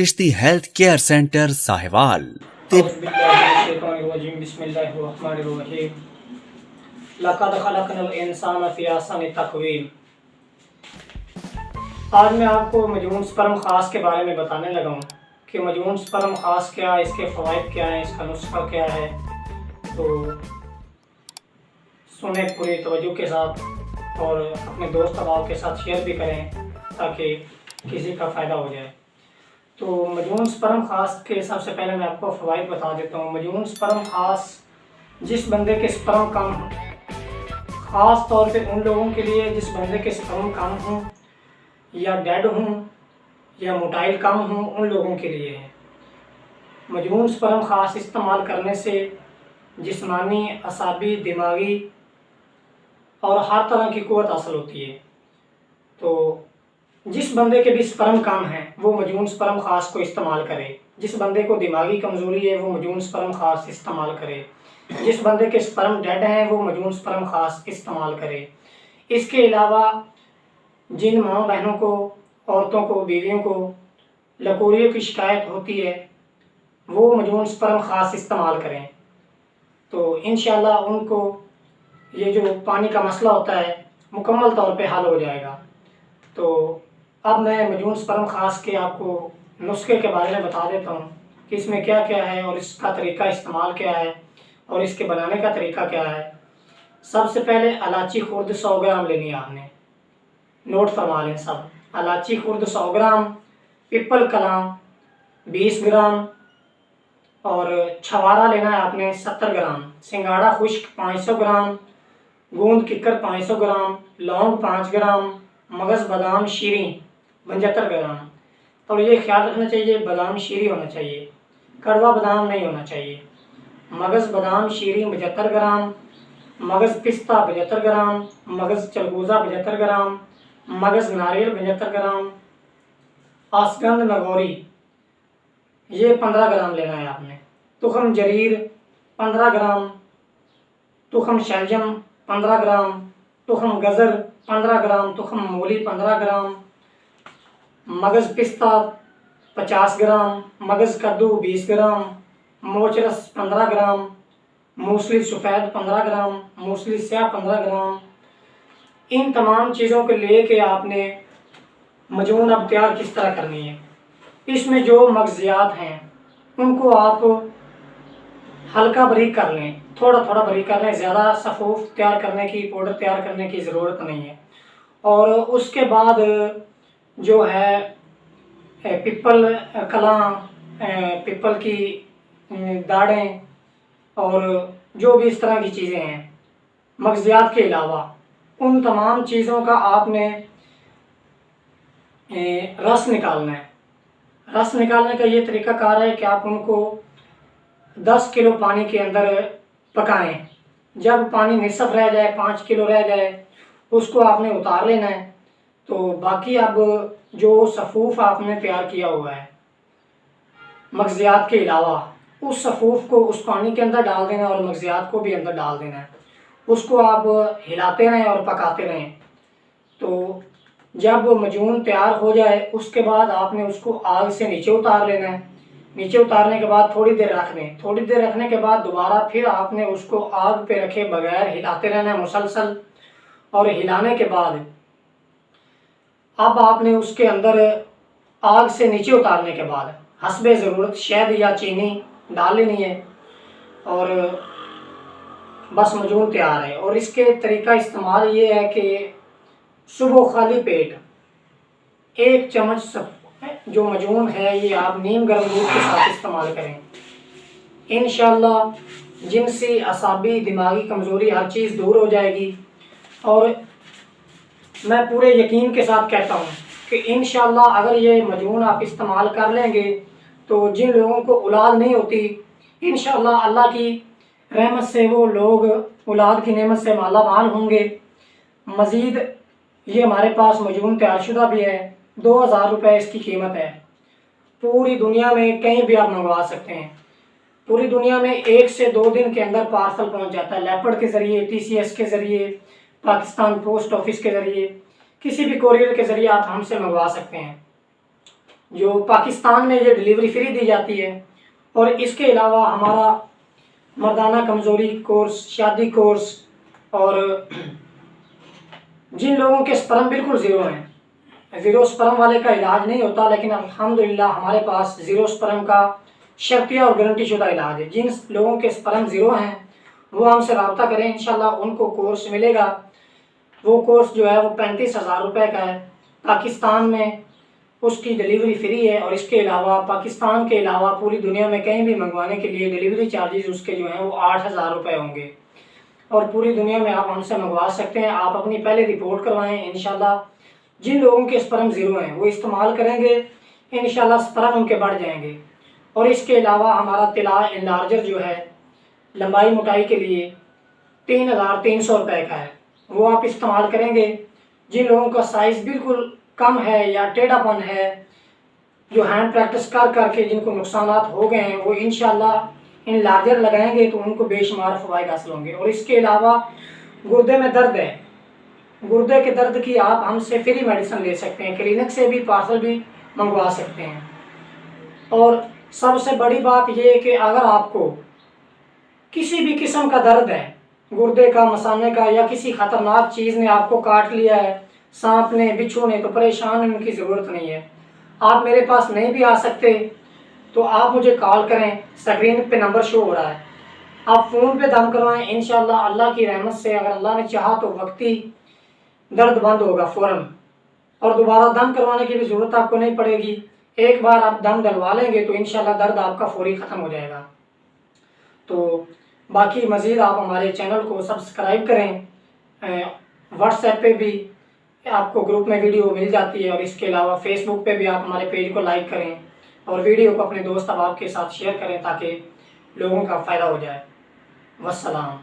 Chishti health care centre Sahiwal. आज मैं आपको मजमून स्पर्म खास के बारे में बताने लगा हूँ कि मजमून स्पर्म खास क्या है, इसके फ़वाइद क्या हैं, इसका नुस्खा क्या है। तो सुने पूरी तवज्जो के साथ और अपने दोस्त अहबाब के साथ शेयर भी करें ताकि किसी का फ़ायदा हो जाए। तो मजमून स्पर्म खास के सबसे पहले मैं आपको फ़वाइद बता देता हूँ। मजमून स्पर्म खास जिस बंदे के स्पर्म कम हों, ख़ास तौर पे उन लोगों के लिए जिस बंदे के स्पर्म कम हों या डेड हों या मोटाइल कम हों, उन लोगों के लिए है। मजमून स्पर्म खास इस्तेमाल करने से जिस्मानी, असाबी, दिमागी और हर तरह की क़ुव्वत हासिल होती है। तो जिस बंदे के भी स्पर्म कम है वो मजमून स्पर्म खास को इस्तेमाल करे। जिस बंदे को दिमागी कमज़ोरी है वो मजमून स्पर्म खास इस्तेमाल करे। जिस बंदे के स्पर्म डेड हैं वो मजमून स्पर्म खास इस्तेमाल करे। इसके अलावा जिन माँ बहनों को, औरतों को, बीवियों को लकोरियों की शिकायत होती है वो मजमून स्पर्म खास इस्तेमाल करें तो इंशाअल्लाह उनको ये जो पानी का मसला होता है मुकम्मल तौर पे हल हो जाएगा। तो अब मैं मजमून स्पर्म खास के आपको नुस्खे के बारे में बता देता हूँ कि इसमें क्या क्या है और इसका तरीका इस्तेमाल क्या है और इसके बनाने का तरीका क्या है। सबसे पहले इलायची खुर्द 100 ग्राम लेनी है आपने, नोट फरमा लें सब। इलायची खुर्द 100 ग्राम, पिपल कलां 20 ग्राम और छवारा लेना है आपने 70 ग्राम, सिंगाड़ा खुश्क 500 ग्राम, गूंद किक्कर 500 ग्राम, लौंग 5 ग्राम, मगज़ बादाम शीरी 75 ग्राम। और ये ख्याल रखना चाहिए बादाम शीरी होना चाहिए, कड़वा बादाम नहीं होना चाहिए। मगज़ बादाम शीरी 75 ग्राम, मगज़ पिस्ता 75 ग्राम, मगज़ चलगोज़ा 75 ग्राम, मगज़ नारियल 75 ग्राम, आसगंध नगौरी ये 15 ग्राम लेना है आपने, तुखम जरीर 15 ग्राम, तुखम शलजम 15 ग्राम, तुखम गज़र 15 ग्राम, तुखम मूली 15 ग्राम, मगज़ पिस्ता 50 ग्राम, मगज़ कद्दू 20 ग्राम, मोचरस 15 ग्राम, मूसली सफ़ेद 15 ग्राम, मूसली स्याह 15 ग्राम। इन तमाम चीज़ों को लेके आपने मजमून अब तैयार किस तरह करनी है। इसमें जो मगज़ियात हैं उनको आप हल्का बारीक कर लें, थोड़ा थोड़ा बारीक कर लें, ज़्यादा सफ़ूफ तैयार करने की, पाउडर तैयार करने की ज़रूरत नहीं है। और उसके बाद जो है पिपल कलां, पिपल की दाढ़ें और जो भी इस तरह की चीज़ें हैं मगज़ियात के अलावा, उन तमाम चीज़ों का आपने रस निकालना है। रस निकालने का ये तरीक़ाकार है कि आप उनको 10 किलो पानी के अंदर पकाएं। जब पानी निसफ़ रह जाए, 5 किलो रह जाए, उसको आपने उतार लेना है। तो बाकी अब जो सफ़ूफ आपने तैयार किया हुआ है मगज़ियात के अलावा, उस सफ़ूफ को उस पानी के अंदर डाल देना और मगज़ियात को भी अंदर डाल देना है। उसको आप हिलाते रहें और पकाते रहें। तो जब मजमून तैयार हो जाए उसके बाद आपने उसको आग से नीचे उतार लेना है। नीचे उतारने के बाद थोड़ी देर रख दें। थोड़ी देर रखने के बाद दोबारा फिर आपने उसको आग पे रखे बगैर हिलाते रहना है मुसलसल। और हिलाने के बाद अब आपने उसके अंदर आग से नीचे उतारने के बाद हस्बे ज़रूरत शहद या चीनी डाल लेनी है और बस मजमून तैयार है। और इसके तरीका इस्तेमाल ये है कि सुबह खाली पेट 1 चम्मच जो मजमून है ये आप नीम गर्म दूध के साथ इस्तेमाल करें। इंशाअल्लाह जिनसी, असाबी, दिमागी कमज़ोरी हर चीज़ दूर हो जाएगी। और मैं पूरे यकीन के साथ कहता हूँ कि इंशाअल्लाह अगर ये मजमून आप इस्तेमाल कर लेंगे तो जिन लोगों को औलाद नहीं होती, इंशाअल्लाह अल्लाह की रहमत से वो लोग औलाद की नेमत से माला माल होंगे। मज़ीद ये हमारे पास मजमून तैयारशुदा भी है, 2000 रुपये इसकी कीमत है। पूरी दुनिया में कहीं भी आप मंगवा सकते हैं। पूरी दुनिया में 1 से 2 दिन के अंदर पार्सल पहुंच जाता है, लेपर्ड के ज़रिए, TCS के ज़रिए, पाकिस्तान पोस्ट ऑफिस के ज़रिए, किसी भी कोरियर के ज़रिए आप हमसे मंगवा सकते हैं। जो पाकिस्तान में ये डिलीवरी फ्री दी जाती है। और इसके अलावा हमारा मर्दाना कमज़ोरी कोर्स, शादी कोर्स, और जिन लोगों के स्पर्म बिल्कुल ज़ीरो हैं, ज़ीरो स्पर्म वाले का इलाज नहीं होता, लेकिन अल्हम्दुलिल्लाह हमारे पास ज़ीरो स्पर्म का शर्तिया और गारंटी शुदा इलाज है। जिन लोगों के स्पर्म ज़ीरो हैं वो हमसे रब्ता करें, इंशाल्लाह उनको कोर्स मिलेगा। वो कोर्स जो है वो 35,000 रुपये का है। पाकिस्तान में उसकी डिलीवरी फ्री है, और इसके अलावा पाकिस्तान के अलावा पूरी दुनिया में कहीं भी मंगवाने के लिए डिलीवरी चार्जेस उसके जो हैं वो 8,000 रुपये होंगे। और पूरी दुनिया में आप हमसे मंगवा सकते हैं। आप अपनी पहले रिपोर्ट करवाएं, इंशाल्लाह जिन लोगों के स्पर्म ज़ीरो हैं वो इस्तेमाल करेंगे, इंशाल्लाह स्पर्म उनके बढ़ जाएंगे। और इसके अलावा हमारा तिला इनलार्जर जो है लंबाई मोटाई के लिए 3,300 रुपये का है, वो आप इस्तेमाल करेंगे। जिन लोगों का साइज़ बिल्कुल कम है या टेढ़ापन है, जो हैंड प्रैक्टिस कर करके जिनको नुकसानात हो गए हैं, वो इंशाल्लाह इन लार्जर लगाएंगे तो उनको बेशुमार फ़वाइद हासिल होंगे। और इसके अलावा गुर्दे में दर्द है, गुर्दे के दर्द की आप हमसे फ्री मेडिसिन ले सकते हैं, क्लिनिक से भी पार्सल भी मंगवा सकते हैं। और सबसे बड़ी बात ये है कि अगर आपको किसी भी किस्म का दर्द है, गुर्दे का, मसाने का, या किसी ख़तरनाक चीज़ ने आपको काट लिया है, सांप ने, बिच्छू ने, तो परेशान होने की ज़रूरत नहीं है। आप मेरे पास नहीं भी आ सकते तो आप मुझे कॉल करें, स्क्रीन पे नंबर शो हो रहा है, आप फ़ोन पे दम करवाएं। इंशाल्लाह अल्लाह की रहमत से अगर अल्लाह ने चाहा तो वक्ती दर्द बंद होगा फ़ौरन, और दोबारा दम करवाने की भी ज़रूरत आपको नहीं पड़ेगी। एक बार आप दम डलवा लेंगे तो इंशाल्लाह दर्द आपका फ़ौरी ख़त्म हो जाएगा। तो बाकी मज़ीद आप हमारे चैनल को सब्सक्राइब करें। व्हाट्सएप पे भी आपको ग्रुप में वीडियो मिल जाती है, और इसके अलावा फेसबुक पे भी आप हमारे पेज को लाइक करें और वीडियो को अपने दोस्त अहबाब के साथ शेयर करें ताकि लोगों का फ़ायदा हो जाए। वस्सलाम।